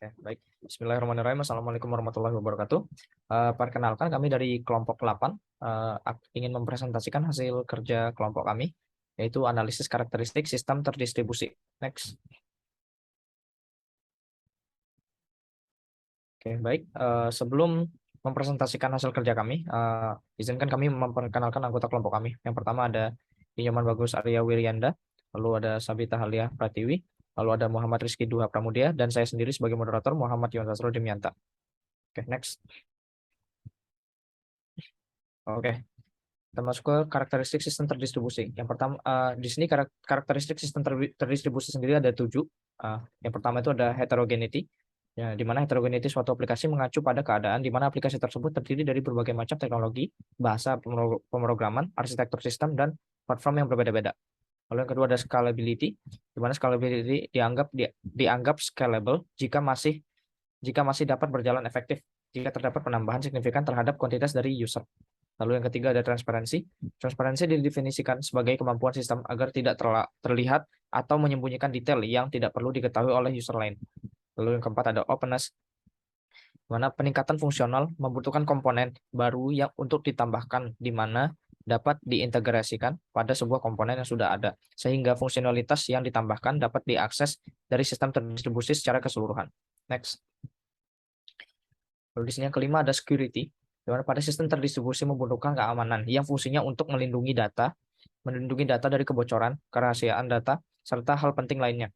Oke, baik. Bismillahirrahmanirrahim. Assalamualaikum warahmatullahi wabarakatuh. Perkenalkan, kami dari kelompok 8 ingin mempresentasikan hasil kerja kelompok kami, yaitu analisis karakteristik sistem terdistribusi. Next. Oke, baik. Sebelum mempresentasikan hasil kerja kami, izinkan kami memperkenalkan anggota kelompok kami. Yang pertama ada Inyoman Bagus Arya Wiryanda, lalu ada Sabita Halia Pratiwi, lalu ada Muhammad Rizky Duha Pramudia, dan saya sendiri sebagai moderator Muhammad Yontasro Dimianta. Oke, next. Oke, kita masuk ke karakteristik sistem terdistribusi. Yang pertama, di sini karakteristik sistem terdistribusi sendiri ada 7. Yang pertama itu ada heterogeneity, ya, di mana heterogeneity suatu aplikasi mengacu pada keadaan di mana aplikasi tersebut terdiri dari berbagai macam teknologi, bahasa pemrograman, arsitektur sistem, dan platform yang berbeda-beda. Lalu yang kedua ada scalability, di mana scalability dianggap scalable jika masih dapat berjalan efektif jika terdapat penambahan signifikan terhadap kuantitas dari user. Lalu yang ketiga ada transparansi. Transparansi didefinisikan sebagai kemampuan sistem agar tidak terlihat atau menyembunyikan detail yang tidak perlu diketahui oleh user lain. Lalu yang keempat ada openness, mana peningkatan fungsional membutuhkan komponen baru yang untuk ditambahkan, di mana dapat diintegrasikan pada sebuah komponen yang sudah ada, sehingga fungsionalitas yang ditambahkan dapat diakses dari sistem terdistribusi secara keseluruhan. Next. Lalu di sini yang kelima ada security, di mana pada sistem terdistribusi membutuhkan keamanan yang fungsinya untuk melindungi data dari kebocoran, kerahasiaan data, serta hal penting lainnya.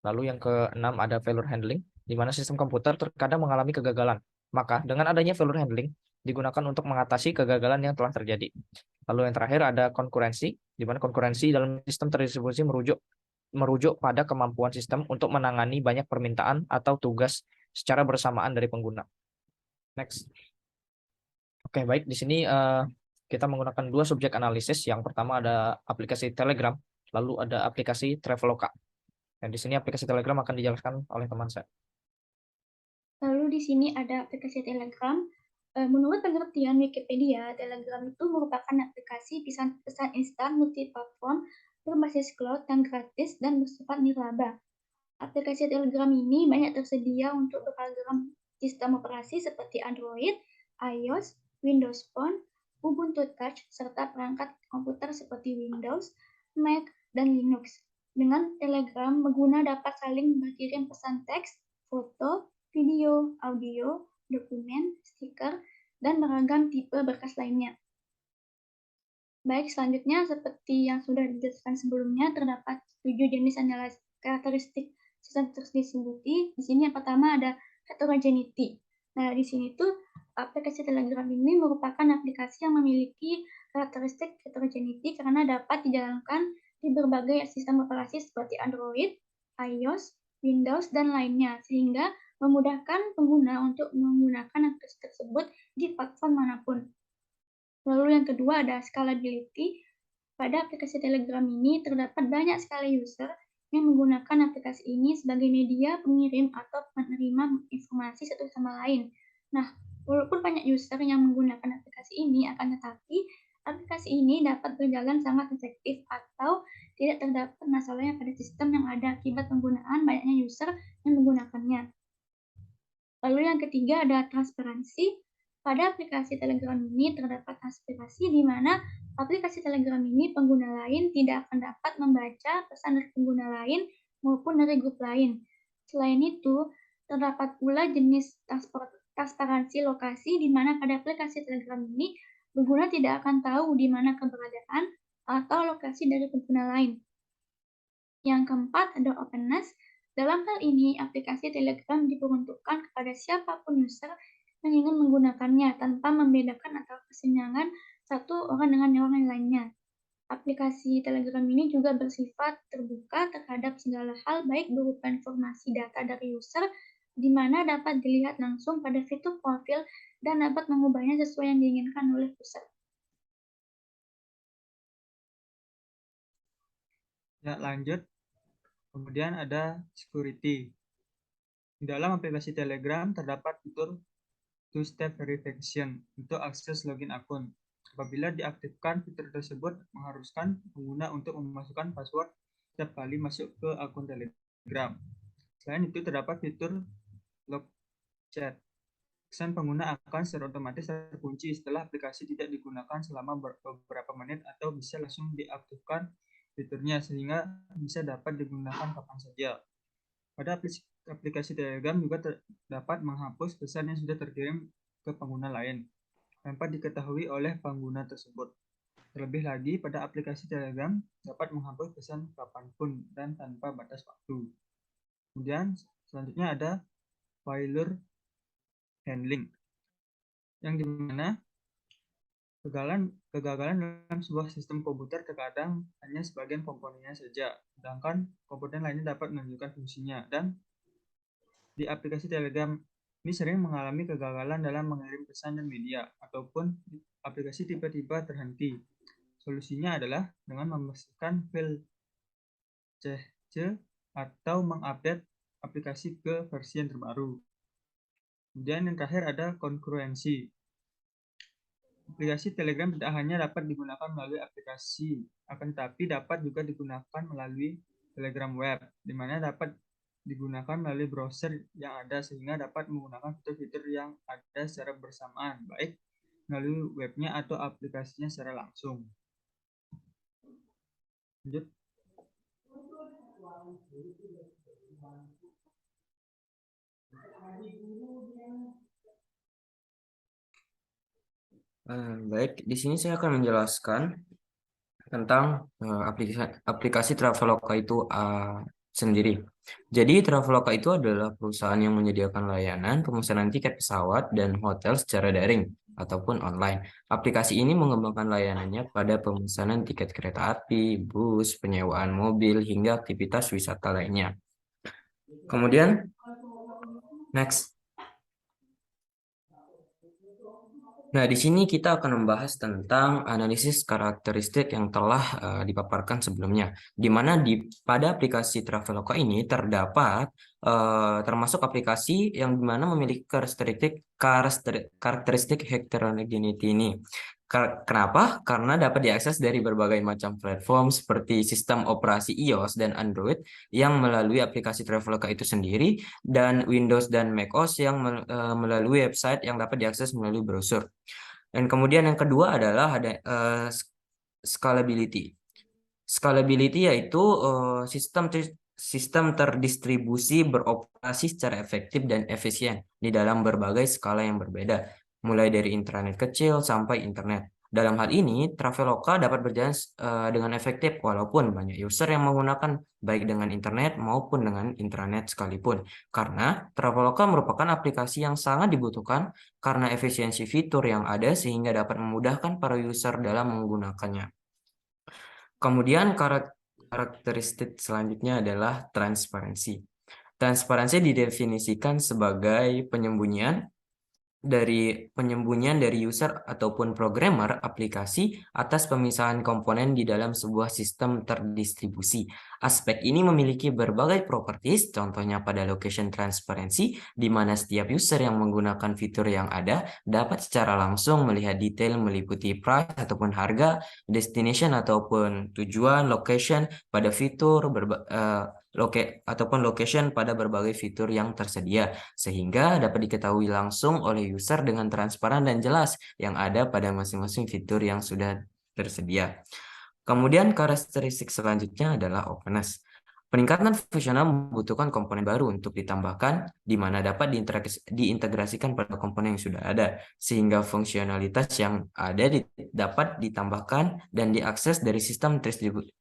Lalu yang keenam ada failure handling, di mana sistem komputer terkadang mengalami kegagalan. Maka dengan adanya failure handling digunakan untuk mengatasi kegagalan yang telah terjadi. Lalu yang terakhir ada konkurensi, di mana konkurensi dalam sistem terdistribusi merujuk pada kemampuan sistem untuk menangani banyak permintaan atau tugas secara bersamaan dari pengguna. Next. Oke, baik. Di sini kita menggunakan dua subjek analisis. Yang pertama ada aplikasi Telegram, lalu ada aplikasi Traveloka. Dan di sini aplikasi Telegram akan dijelaskan oleh teman saya. Lalu di sini ada aplikasi Telegram. Menurut pengertian Wikipedia, Telegram itu merupakan aplikasi pesan instan multiplatform berbasis cloud yang gratis dan bersifat nirlaba. Aplikasi Telegram ini banyak tersedia untuk beragam sistem operasi seperti Android, iOS, Windows Phone, Ubuntu Touch, serta perangkat komputer seperti Windows, Mac, dan Linux. Dengan Telegram, pengguna dapat saling berkirim pesan teks, foto, video, audio, dokumen, stiker, dan beragam tipe berkas lainnya. Baik, selanjutnya seperti yang sudah dijelaskan sebelumnya, terdapat 7 jenis analisis karakteristik sistem terdistribusi. Di sini yang pertama ada heterogeneity. Nah, di sini tuh aplikasi Telegram ini merupakan aplikasi yang memiliki karakteristik heterogeneity karena dapat dijalankan di berbagai sistem operasi seperti Android, iOS, Windows, dan lainnya, sehingga memudahkan pengguna untuk menggunakan aplikasi tersebut di platform manapun. Lalu yang kedua ada scalability. Pada aplikasi Telegram ini terdapat banyak sekali user yang menggunakan aplikasi ini sebagai media pengirim atau penerima informasi satu sama lain. Nah, walaupun banyak user yang menggunakan aplikasi ini, akan tetapi aplikasi ini dapat berjalan sangat efektif atau tidak terdapat masalahnya pada sistem yang ada akibat penggunaan banyaknya user yang menggunakannya. Lalu yang ketiga ada transparansi. Pada aplikasi Telegram ini terdapat aspirasi di mana aplikasi Telegram ini pengguna lain tidak akan dapat membaca pesan dari pengguna lain maupun dari grup lain. Selain itu, terdapat pula jenis transparansi lokasi di mana pada aplikasi Telegram ini pengguna tidak akan tahu di mana keberadaan atau lokasi dari pengguna lain. Yang keempat ada openness. Dalam hal ini, aplikasi Telegram diperuntukkan kepada siapapun user yang ingin menggunakannya tanpa membedakan antara kesenjangan satu orang dengan orang lainnya. Aplikasi Telegram ini juga bersifat terbuka terhadap segala hal, baik berupa informasi data dari user, di mana dapat dilihat langsung pada fitur profil dan dapat mengubahnya sesuai yang diinginkan oleh user. Ya, lanjut. Kemudian ada security. Di dalam aplikasi Telegram terdapat fitur two-step verification untuk akses login akun. Apabila diaktifkan, fitur tersebut mengharuskan pengguna untuk memasukkan password setiap kali masuk ke akun Telegram. Selain itu, terdapat fitur log chat. Pesan pengguna akan secara otomatis terkunci setelah aplikasi tidak digunakan selama beberapa menit atau bisa langsung diaktifkan fiturnya sehingga bisa dapat digunakan kapan saja. Pada aplikasi Telegram juga dapat menghapus pesan yang sudah terkirim ke pengguna lain tanpa diketahui oleh pengguna tersebut. Terlebih lagi, pada aplikasi Telegram dapat menghapus pesan kapanpun dan tanpa batas waktu. Kemudian selanjutnya ada failure handling, yang dimana kegagalan dalam sebuah sistem komputer terkadang hanya sebagian komponennya saja, sedangkan komponen lainnya dapat menunjukkan fungsinya. Dan di aplikasi Telegram ini sering mengalami kegagalan dalam mengirim pesan dan media, ataupun aplikasi tiba-tiba terhenti. Solusinya adalah dengan memastikan file CC atau mengupdate aplikasi ke versi yang terbaru. Kemudian yang terakhir ada kongruensi. Aplikasi Telegram tidak hanya dapat digunakan melalui aplikasi, akan tetapi dapat juga digunakan melalui Telegram Web, di mana dapat digunakan melalui browser yang ada sehingga dapat menggunakan fitur-fitur yang ada secara bersamaan, baik melalui webnya atau aplikasinya secara langsung. Lanjut. Baik, di sini saya akan menjelaskan tentang aplikasi Traveloka itu sendiri. Jadi Traveloka itu adalah perusahaan yang menyediakan layanan pemesanan tiket pesawat dan hotel secara daring ataupun online. Aplikasi ini mengembangkan layanannya pada pemesanan tiket kereta api, bus, penyewaan mobil, hingga aktivitas wisata lainnya. Kemudian, next. Nah, di sini kita akan membahas tentang analisis karakteristik yang telah dipaparkan sebelumnya, di mana pada aplikasi Traveloka ini terdapat termasuk aplikasi yang dimana memiliki karakteristik heterogeneity ini. Kenapa? Karena dapat diakses dari berbagai macam platform seperti sistem operasi iOS dan Android yang melalui aplikasi Traveloka itu sendiri, dan Windows dan macOS yang melalui website yang dapat diakses melalui browser. Dan kemudian yang kedua adalah ada scalability. Scalability yaitu sistem terdistribusi beroperasi secara efektif dan efisien di dalam berbagai skala yang berbeda, mulai dari internet kecil sampai internet. Dalam hal ini, Traveloka dapat berjalan dengan efektif walaupun banyak user yang menggunakan baik dengan internet maupun dengan intranet sekalipun. Karena Traveloka merupakan aplikasi yang sangat dibutuhkan karena efisiensi fitur yang ada sehingga dapat memudahkan para user dalam menggunakannya. Kemudian karakteristik selanjutnya adalah transparansi. Transparansi didefinisikan sebagai penyembunyian dari user ataupun programmer aplikasi atas pemisahan komponen di dalam sebuah sistem terdistribusi. Aspek ini memiliki berbagai properties, contohnya pada location transparency, di mana setiap user yang menggunakan fitur yang ada dapat secara langsung melihat detail meliputi price ataupun harga, destination ataupun tujuan, location pada fitur, ataupun location pada berbagai fitur yang tersedia, sehingga dapat diketahui langsung oleh user dengan transparan dan jelas yang ada pada masing-masing fitur yang sudah tersedia. Kemudian karakteristik selanjutnya adalah openness. Peningkatan fungsional membutuhkan komponen baru untuk ditambahkan, di mana dapat diintegrasikan pada komponen yang sudah ada, sehingga fungsionalitas yang ada dapat ditambahkan dan diakses dari sistem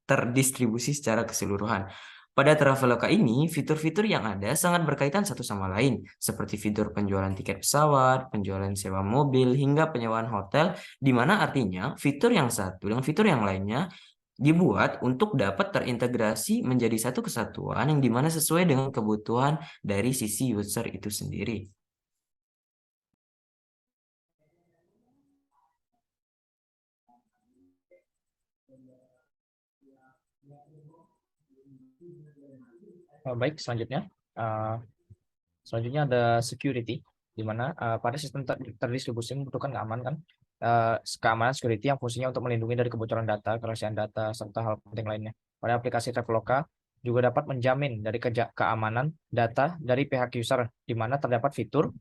terdistribusi secara keseluruhan. Pada Traveloka ini, fitur-fitur yang ada sangat berkaitan satu sama lain, seperti fitur penjualan tiket pesawat, penjualan sewa mobil, hingga penyewaan hotel, di mana artinya fitur yang satu dengan fitur yang lainnya dibuat untuk dapat terintegrasi menjadi satu kesatuan yang dimana sesuai dengan kebutuhan dari sisi user itu sendiri. Baik, selanjutnya ada security, di mana pada sistem terdistribusi membutuhkan keamanan security yang fungsinya untuk melindungi dari kebocoran data, kerahasiaan data, serta hal penting lainnya. Pada aplikasi Traveloka, juga dapat menjamin dari keamanan data dari pihak user, di mana terdapat fitur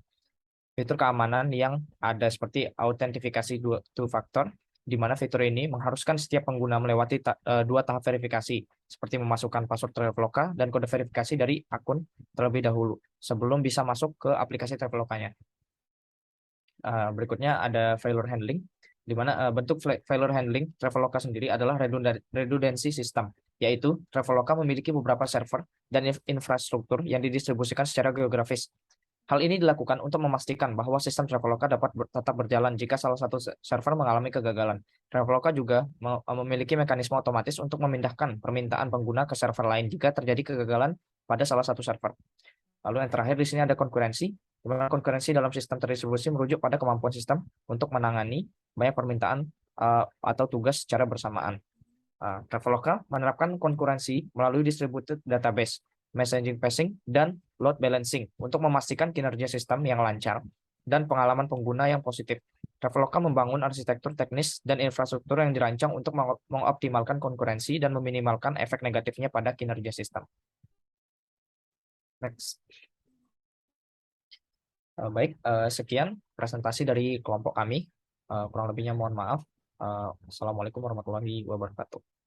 keamanan yang ada seperti autentifikasi two factor, di mana fitur ini mengharuskan setiap pengguna melewati 2 tahap verifikasi, seperti memasukkan password Traveloka dan kode verifikasi dari akun terlebih dahulu, sebelum bisa masuk ke aplikasi Travelokanya. Berikutnya ada failure handling, di mana bentuk failure handling Traveloka sendiri adalah redundancy system, yaitu Traveloka memiliki beberapa server dan infrastruktur yang didistribusikan secara geografis. Hal ini dilakukan untuk memastikan bahwa sistem Traveloka dapat tetap berjalan jika salah satu server mengalami kegagalan. Traveloka juga memiliki mekanisme otomatis untuk memindahkan permintaan pengguna ke server lain jika terjadi kegagalan pada salah satu server. Lalu yang terakhir di sini ada konkurensi, di mana konkurensi dalam sistem terdistribusi merujuk pada kemampuan sistem untuk menangani banyak permintaan atau tugas secara bersamaan. Traveloka menerapkan konkurensi melalui distributed database, messaging passing, dan load balancing untuk memastikan kinerja sistem yang lancar dan pengalaman pengguna yang positif. Traveloka membangun arsitektur teknis dan infrastruktur yang dirancang untuk mengoptimalkan konkurensi dan meminimalkan efek negatifnya pada kinerja sistem. Next. Baik, sekian presentasi dari kelompok kami. Kurang lebihnya mohon maaf. Assalamualaikum warahmatullahi wabarakatuh.